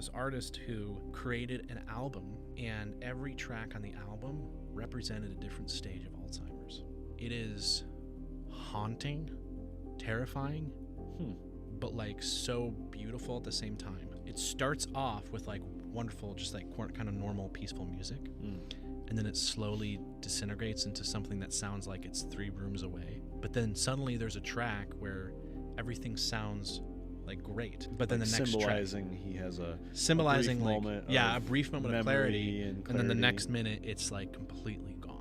this artist who created an album, and every track on the album represented a different stage of Alzheimer's. It is haunting, terrifying, but like so beautiful at the same time. It starts off with like wonderful, just like kind of normal, peaceful music, and then it slowly disintegrates into something that sounds like it's 3 rooms away. But then suddenly there's a track where everything sounds like great, but then like the next symbolizing track, he has a symbolizing brief like moment a brief moment of clarity, and then the next minute it's like completely gone.